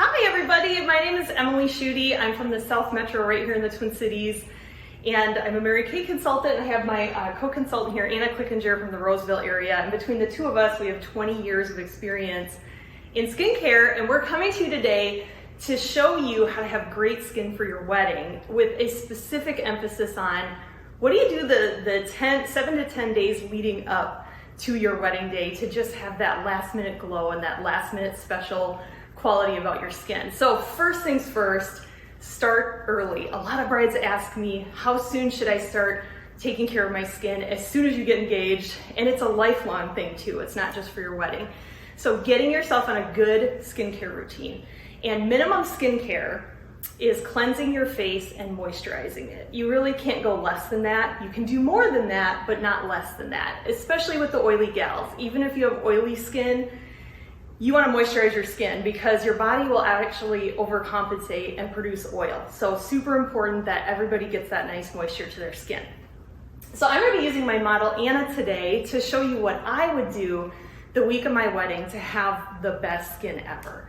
Hi everybody, my name is Emily Schuette. I'm from the South Metro right here in the Twin Cities, and I'm a Mary Kay consultant. I have my co-consultant here, Anna Clickinger from the Roseville area, and between the two of us, we have 20 years of experience in skincare, and we're coming to you today to show you how to have great skin for your wedding with a specific emphasis on what do you do the 7 to 10 days leading up to your wedding day to just have that last minute glow and that last minute special quality about your skin. So first things first, start early. A lot of brides ask me, how soon should I start taking care of my skin? As soon as you get engaged, and it's a lifelong thing too. It's not just for your wedding. So getting yourself on a good skincare routine. And minimum skincare is cleansing your face and moisturizing it. You really can't go less than that. You can do more than that, but not less than that, especially with the oily gals. Even if you have oily skin, you want to moisturize your skin because your body will actually overcompensate and produce oil. So super important that everybody gets that nice moisture to their skin. So I'm going to be using my model Anna today to show you what I would do the week of my wedding to have the best skin ever.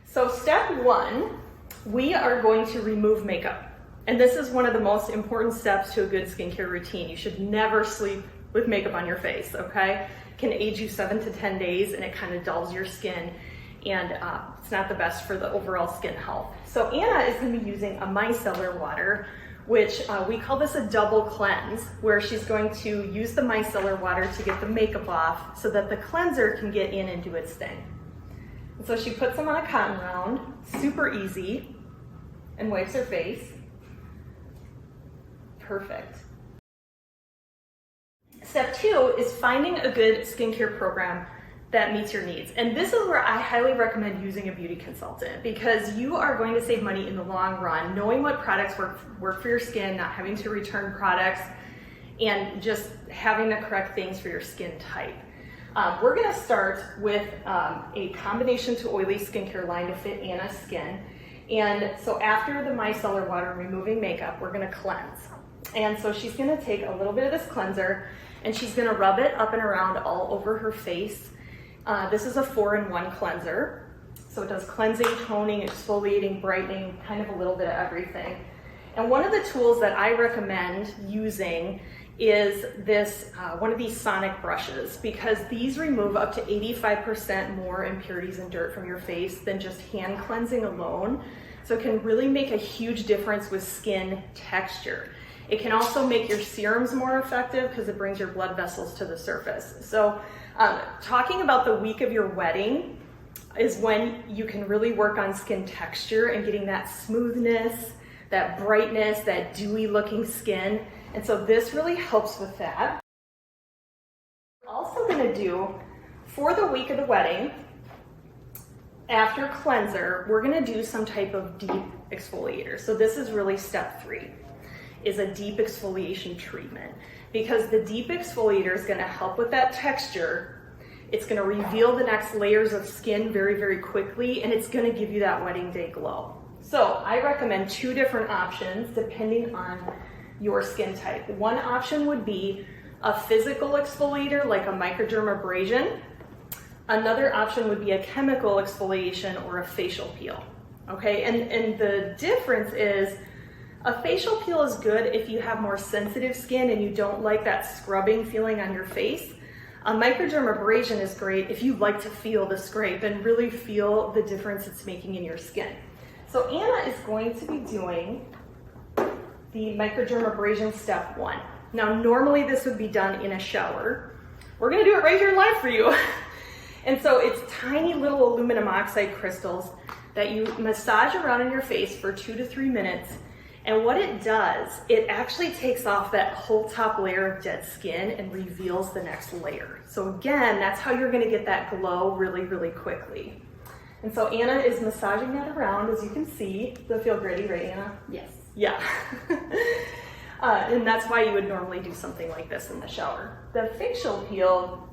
So step one, we are going to remove makeup. And this is one of the most important steps to a good skincare routine. You should never sleep with makeup on your face, okay? It can age you 7 to 10 days and it kind of dulls your skin, and it's not the best for the overall skin health. So Anna is gonna be using a micellar water, which we call this a double cleanse, where she's going to use the micellar water to get the makeup off so that the cleanser can get in and do its thing. And so she puts them on a cotton round, super easy, and wipes her face. Perfect. Step two is finding a good skincare program that meets your needs. And this is where I highly recommend using a beauty consultant, because you are going to save money in the long run, knowing what products work for your skin, not having to return products, and just having the correct things for your skin type. We're gonna start with a combination to oily skincare line to fit Anna's skin. And so after the micellar water and removing makeup, we're gonna cleanse. And so she's gonna take a little bit of this cleanser and she's gonna rub it up and around all over her face. This is a 4-in-1 cleanser. So it does cleansing, toning, exfoliating, brightening, kind of a little bit of everything. And one of the tools that I recommend using is this, one of these sonic brushes, because these remove up to 85% more impurities and dirt from your face than just hand cleansing alone. So it can really make a huge difference with skin texture. It can also make your serums more effective because it brings your blood vessels to the surface. So talking about the week of your wedding is when you can really work on skin texture and getting that smoothness, that brightness, that dewy looking skin. And so this really helps with that. We're also gonna do, for the week of the wedding, after cleanser, we're gonna do some type of deep exfoliator. So this is really step 3, is a deep exfoliation treatment. Because the deep exfoliator is gonna help with that texture. It's gonna reveal the next layers of skin very, very quickly, and it's gonna give you that wedding day glow. So I recommend 2 different options depending on your skin type. One option would be a physical exfoliator like a microdermabrasion. Another option would be a chemical exfoliation or a facial peel. Okay, and the difference is a facial peel is good if you have more sensitive skin and you don't like that scrubbing feeling on your face. A microdermabrasion is great if you like to feel the scrape and really feel the difference it's making in your skin. So Anna is going to be doing the microdermabrasion step 1. Now, normally this would be done in a shower. We're gonna do it right here live for you. And so it's tiny little aluminum oxide crystals that you massage around in your face for 2 to 3 minutes. And what it does, it actually takes off that whole top layer of dead skin and reveals the next layer. So again, that's how you're gonna get that glow really, really quickly. And so Anna is massaging that around, as you can see. Does it feel gritty, right, Anna? Yes. Yeah. And that's why you would normally do something like this in the shower. The facial peel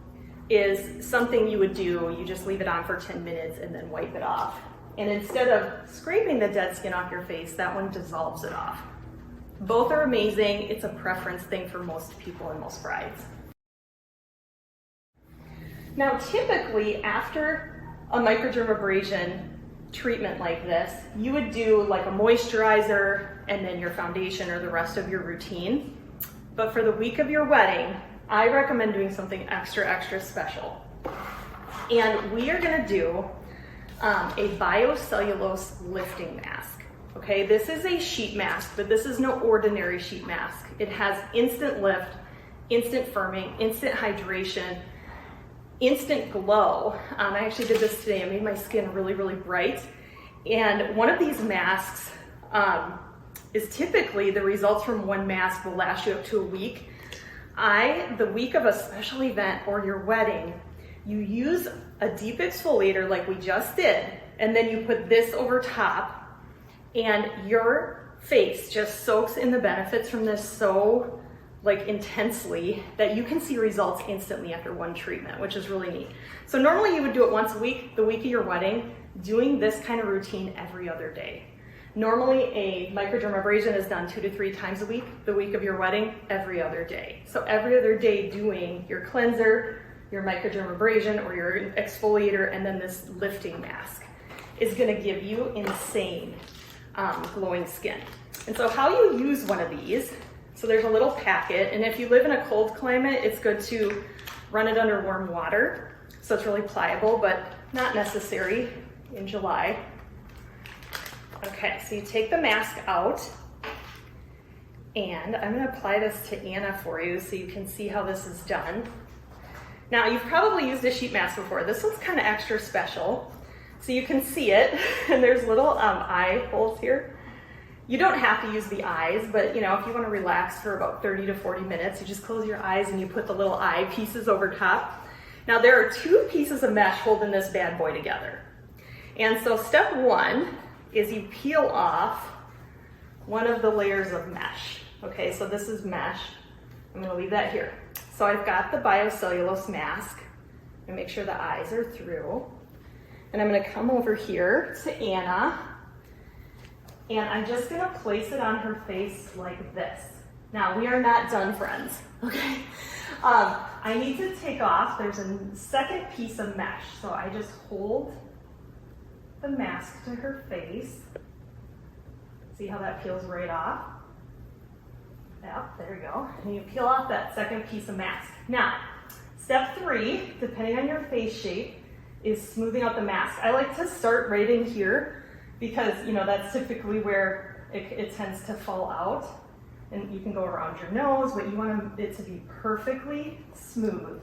is something you would do, you just leave it on for 10 minutes and then wipe it off. And instead of scraping the dead skin off your face, that one dissolves it off. Both are amazing. It's a preference thing for most people and most brides. Now, typically after a microdermabrasion treatment like this, you would do like a moisturizer and then your foundation or the rest of your routine. But for the week of your wedding, I recommend doing something extra, extra special. And we are gonna do a biocellulose lifting mask. Okay, this is a sheet mask, but this is no ordinary sheet mask. It has instant lift, instant firming, instant hydration, instant glow. I actually did this today. I made my skin really, really bright. And one of these masks is typically the results from one mask will last you up to a week. The week of a special event or your wedding, you use a deep exfoliator like we just did, and then you put this over top, and your face just soaks in the benefits from this so like intensely that you can see results instantly after one treatment, which is really neat. So normally you would do it once a week, the week of your wedding, doing this kind of routine every other day. Normally a microdermabrasion is done 2 to 3 times a week, the week of your wedding, every other day. So every other day doing your cleanser, your microdermabrasion or your exfoliator, and then this lifting mask is gonna give you insane glowing skin. And so how you use one of these, so there's a little packet, and if you live in a cold climate, it's good to run it under warm water. So it's really pliable, but not necessary in July. Okay, so you take the mask out, and I'm gonna apply this to Anna for you so you can see how this is done. Now, you've probably used a sheet mask before. This one's kind of extra special. So you can see it, and there's little eye holes here. You don't have to use the eyes, but you know, if you want to relax for about 30 to 40 minutes, you just close your eyes and you put the little eye pieces over top. Now there are 2 pieces of mesh holding this bad boy together. And so step 1 is you peel off one of the layers of mesh. Okay, so this is mesh. I'm gonna leave that here. So I've got the biocellulose mask, and make sure the eyes are through. And I'm gonna come over here to Anna, and I'm just gonna place it on her face like this. Now, we are not done, friends, okay? I need to take off, there's a second piece of mesh. So I just hold the mask to her face. See how that peels right off? Yep, there we go. And you peel off that second piece of mask. Now, step 3, depending on your face shape, is smoothing out the mask. I like to start right in here because, you know, that's typically where it tends to fall out. And you can go around your nose, but you want it to be perfectly smooth.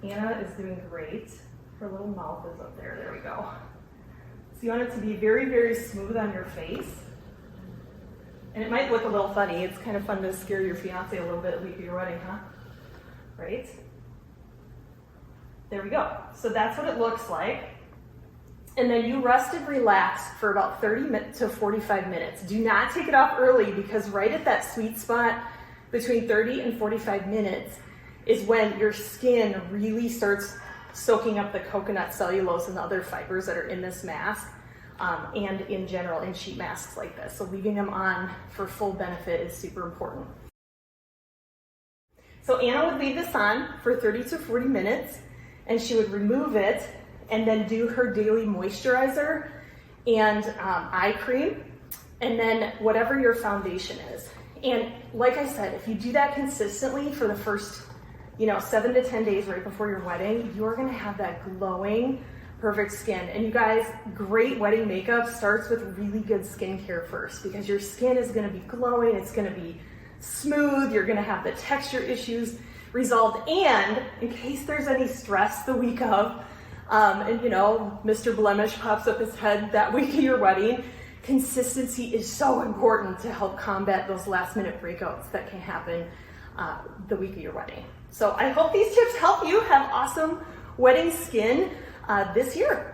Anna is doing great. Her little mouth is up there. There we go. So you want it to be very, very smooth on your face. And it might look a little funny. It's kind of fun to scare your fiance a little bit the week of your wedding, huh? Right? There we go. So that's what it looks like. And then you rest and relax for about 30 to 45 minutes. Do not take it off early, because right at that sweet spot between 30 and 45 minutes is when your skin really starts soaking up the coconut cellulose and the other fibers that are in this mask. And in general in sheet masks like this. So leaving them on for full benefit is super important. So Anna would leave this on for 30 to 40 minutes, and she would remove it and then do her daily moisturizer and eye cream, and then whatever your foundation is. And like I said, if you do that consistently for the first 7 to 10 days right before your wedding, you're gonna have that glowing, perfect skin. And you guys, great wedding makeup starts with really good skincare first, because your skin is gonna be glowing, it's gonna be smooth, you're gonna have the texture issues resolved. And in case there's any stress the week of, and Mr. Blemish pops up his head that week of your wedding, consistency is so important to help combat those last minute breakouts that can happen the week of your wedding. So I hope these tips help you have awesome wedding skin this year.